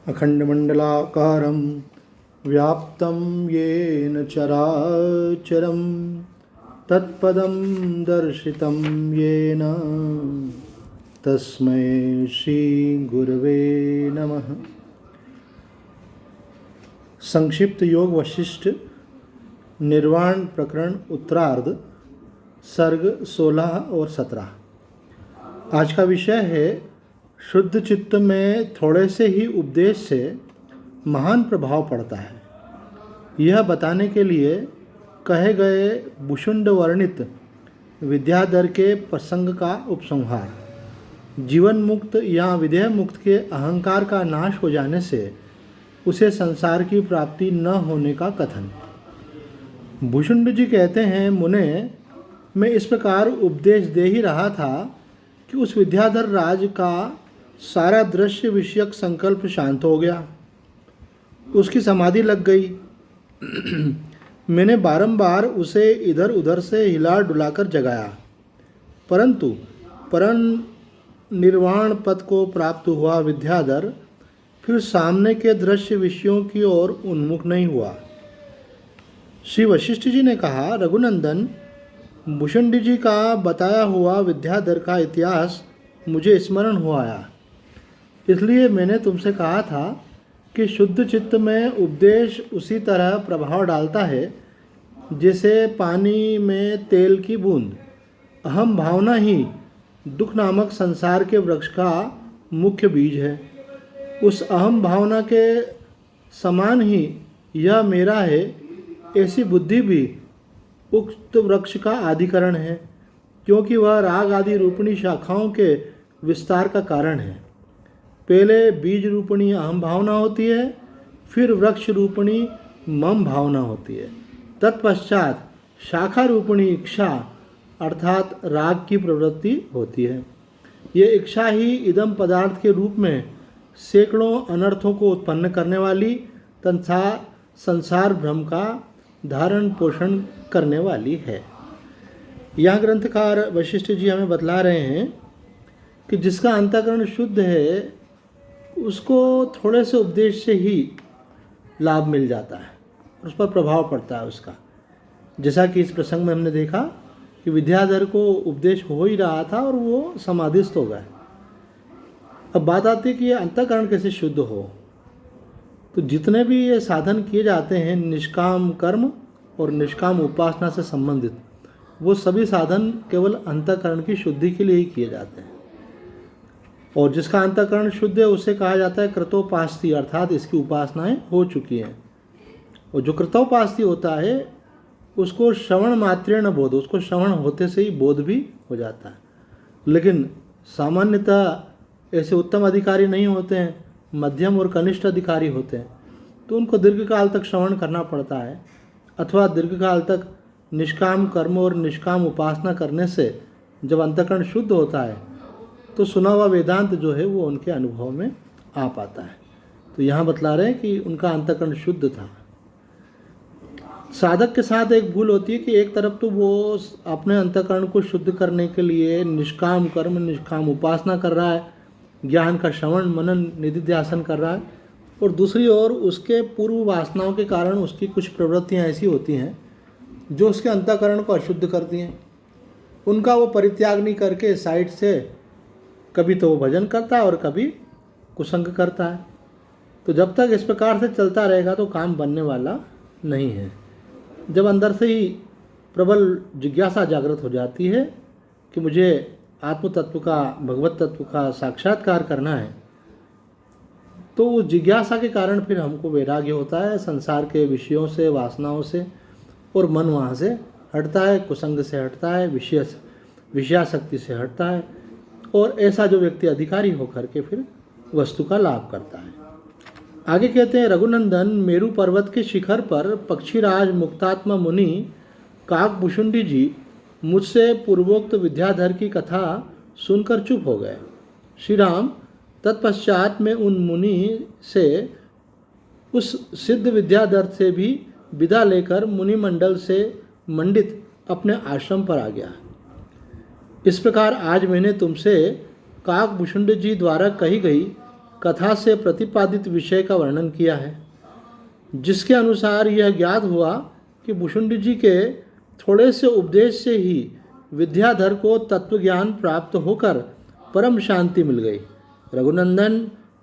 अखंडमंडलाकारं व्याप्तं येन चराचरं तत्पदं दर्शितं येन तस्मै श्री गुरवे नमः। संक्षिप्त योग वशिष्ठ निर्वाण प्रकरण उत्तरार्ध सर्ग 16 और 17। आज का विषय है शुद्ध चित्त में थोड़े से ही उपदेश से महान प्रभाव पड़ता है। यह बताने के लिए कहे गए भूषुंड वर्णित विद्याधर के प्रसंग का उपसंहार। जीवन मुक्त या विदेह मुक्त के अहंकार का नाश हो जाने से उसे संसार की प्राप्ति न होने का कथन। भूषुंड जी कहते हैं, मुने, मैं इस प्रकार उपदेश दे ही रहा था कि उस विद्याधर राज का सारा दृश्य विषयक संकल्प शांत हो गया, उसकी समाधि लग गई। मैंने बारंबार उसे इधर उधर से हिला डुलाकर जगाया, परंतु परम निर्वाण पद को प्राप्त हुआ विद्याधर फिर सामने के दृश्य विषयों की ओर उन्मुख नहीं हुआ। श्री वशिष्ठ जी ने कहा, रघुनंदन, भूषुंड जी का बताया हुआ विद्याधर का इतिहास मुझे स्मरण हो आया, इसलिए मैंने तुमसे कहा था कि शुद्ध चित्त में उपदेश उसी तरह प्रभाव डालता है जैसे पानी में तेल की बूंद। अहम भावना ही दुख नामक संसार के वृक्ष का मुख्य बीज है। उस अहम भावना के समान ही यह मेरा है, ऐसी बुद्धि भी उक्त वृक्ष का आदिकरण है, क्योंकि वह राग आदि रूपणी शाखाओं के विस्तार का कारण है। पहले बीज रूपणी अहम भावना होती है, फिर वृक्ष रूपणी मम भावना होती है, तत्पश्चात शाखा रूपणी इच्छा अर्थात राग की प्रवृत्ति होती है। ये इच्छा ही इदम पदार्थ के रूप में सैकड़ों अनर्थों को उत्पन्न करने वाली तथा संसार भ्रम का धारण पोषण करने वाली है। यह ग्रंथकार वशिष्ठ जी हमें बतला रहे हैं कि जिसका अंतःकरण शुद्ध है उसको थोड़े से उपदेश से ही लाभ मिल जाता है, उस पर प्रभाव पड़ता है उसका। जैसा कि इस प्रसंग में हमने देखा कि विद्याधर को उपदेश हो ही रहा था और वो समाधिस्थ हो गए। अब बात आती है कि ये अंतःकरण कैसे शुद्ध हो। तो जितने भी ये साधन किए जाते हैं निष्काम कर्म और निष्काम उपासना से संबंधित, वो सभी साधन केवल अंतःकरण की शुद्धि के लिए ही किए जाते हैं। और जिसका अंतःकरण शुद्ध है उसे कहा जाता है कृतोपास्ति, अर्थात इसकी उपासनाएं हो चुकी हैं। और जो कृतोपास्ति होता है उसको श्रवण मात्रेण बोध, उसको श्रवण होते से ही बोध भी हो जाता है। लेकिन सामान्यतः ऐसे उत्तम अधिकारी नहीं होते हैं, मध्यम और कनिष्ठ अधिकारी होते हैं, तो उनको दीर्घकाल तक श्रवण करना पड़ता है, अथवा दीर्घकाल तक निष्काम कर्म और निष्काम उपासना करने से जब अंतःकरण शुद्ध होता है तो सुना हुआ वेदांत जो है वो उनके अनुभव में आ पाता है। तो यहाँ बतला रहे हैं कि उनका अंतःकरण शुद्ध था। साधक के साथ एक भूल होती है कि एक तरफ तो वो अपने अंतःकरण को शुद्ध करने के लिए निष्काम कर्म निष्काम उपासना कर रहा है, ज्ञान का श्रवण मनन निधिध्यासन कर रहा है, और दूसरी ओर उसके पूर्व वासनाओं के कारण उसकी कुछ प्रवृत्तियाँ ऐसी होती हैं जो उसके अंतःकरण को अशुद्ध करती हैं। उनका वो परित्याग नहीं करके साइड से कभी तो वो भजन करता है और कभी कुसंग करता है। तो जब तक इस प्रकार से चलता रहेगा तो काम बनने वाला नहीं है। जब अंदर से ही प्रबल जिज्ञासा जागृत हो जाती है कि मुझे आत्म तत्व का, भगवत तत्व का साक्षात्कार करना है, तो उस जिज्ञासा के कारण फिर हमको वैराग्य होता है संसार के विषयों से, वासनाओं से, और मन वहाँ से हटता है, कुसंग से हटता है, विषयासक्ति से हटता है, और ऐसा जो व्यक्ति अधिकारी होकर के फिर वस्तु का लाभ करता है। आगे कहते हैं, रघुनंदन, मेरु पर्वत के शिखर पर पक्षीराज मुक्तात्मा मुनि काकभूषुंडी जी मुझसे पूर्वोक्त विद्याधर की कथा सुनकर चुप हो गए। श्री राम तत्पश्चात में उन मुनि से उस सिद्ध विद्याधर से भी विदा लेकर मुनिमंडल से मंडित अपने आश्रम पर आ गया। इस प्रकार आज मैंने तुमसे काकभूषुंड जी द्वारा कही गई कथा से प्रतिपादित विषय का वर्णन किया है, जिसके अनुसार यह ज्ञात हुआ कि भुषुंड जी के थोड़े से उपदेश से ही विद्याधर को तत्वज्ञान प्राप्त होकर परम शांति मिल गई। रघुनंदन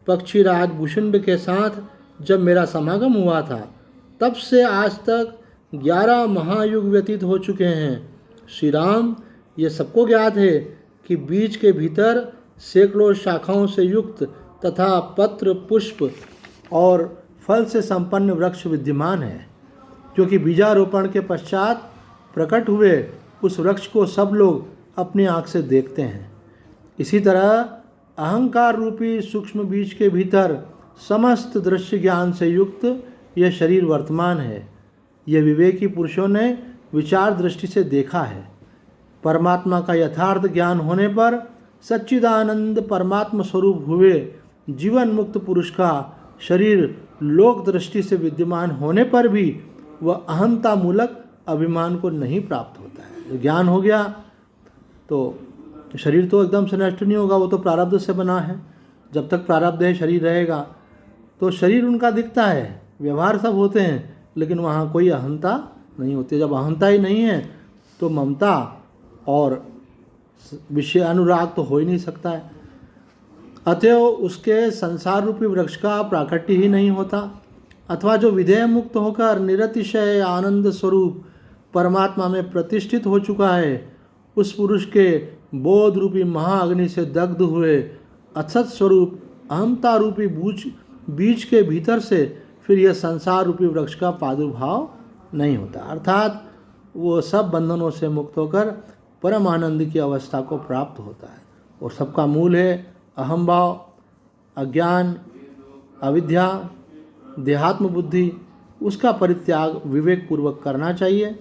पक्षीराज भुषुंड के साथ जब मेरा समागम हुआ था, तब से आज तक 11 महायुग व्यतीत हो चुके हैं। श्री राम, ये सबको ज्ञात है कि बीज के भीतर सैकड़ों शाखाओं से युक्त तथा पत्र, पुष्प और फल से संपन्न वृक्ष विद्यमान है, क्योंकि बीजारोपण के पश्चात प्रकट हुए उस वृक्ष को सब लोग अपनी आँख से देखते हैं। इसी तरह अहंकार रूपी सूक्ष्म बीज के भीतर समस्त दृश्य ज्ञान से युक्त यह शरीर वर्तमान है। यह विवेकी पुरुषों ने विचार दृष्टि से देखा है। परमात्मा का यथार्थ ज्ञान होने पर सच्चिदानंद परमात्मा स्वरूप हुए जीवन मुक्त पुरुष का शरीर लोक दृष्टि से विद्यमान होने पर भी वह अहंता मूलक अभिमान को नहीं प्राप्त होता है। ज्ञान हो गया तो शरीर तो एकदम से नष्ट नहीं होगा, वो तो प्रारब्ध से बना है। जब तक प्रारब्ध है शरीर रहेगा, तो शरीर उनका दिखता है, व्यवहार सब होते हैं, लेकिन वहाँ कोई अहंता नहीं होती। जब अहंता ही नहीं है तो ममता और विषय अनुराग तो हो ही नहीं सकता है। अतएव उसके संसार रूपी वृक्ष का प्राकट्य ही नहीं होता, अथवा जो विधेय मुक्त होकर निरतिशय आनंद स्वरूप परमात्मा में प्रतिष्ठित हो चुका है, उस पुरुष के बोध रूपी महाअग्नि से दग्ध हुए असत स्वरूप अहंता रूपी बीज के भीतर से फिर यह संसार रूपी वृक्ष का प्रादुर्भाव नहीं होता। अर्थात वो सब बंधनों से मुक्त होकर परम आनंद की अवस्था को प्राप्त होता है। और सबका मूल है अहंभाव, अज्ञान, अविद्या, देहात्म बुद्धि। उसका परित्याग विवेक पूर्वक करना चाहिए।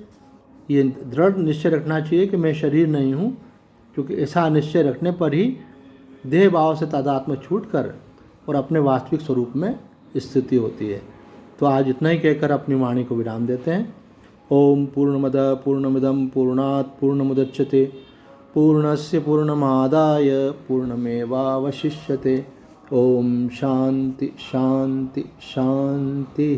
ये दृढ़ निश्चय रखना चाहिए कि मैं शरीर नहीं हूँ, क्योंकि ऐसा निश्चय रखने पर ही देह भाव से तादात्म्य छूटकर और अपने वास्तविक स्वरूप में स्थिति होती है। तो आज इतना ही कहकर अपनी वाणी को विराम देते हैं। ओम पूर्णमद पूर्णमिदं पूर्णात् पूर्णमुदच्यते पूर्णस्य पूर्णमादाय पूर्णमेवावशिष्यते। ओम शांति शांति शांति।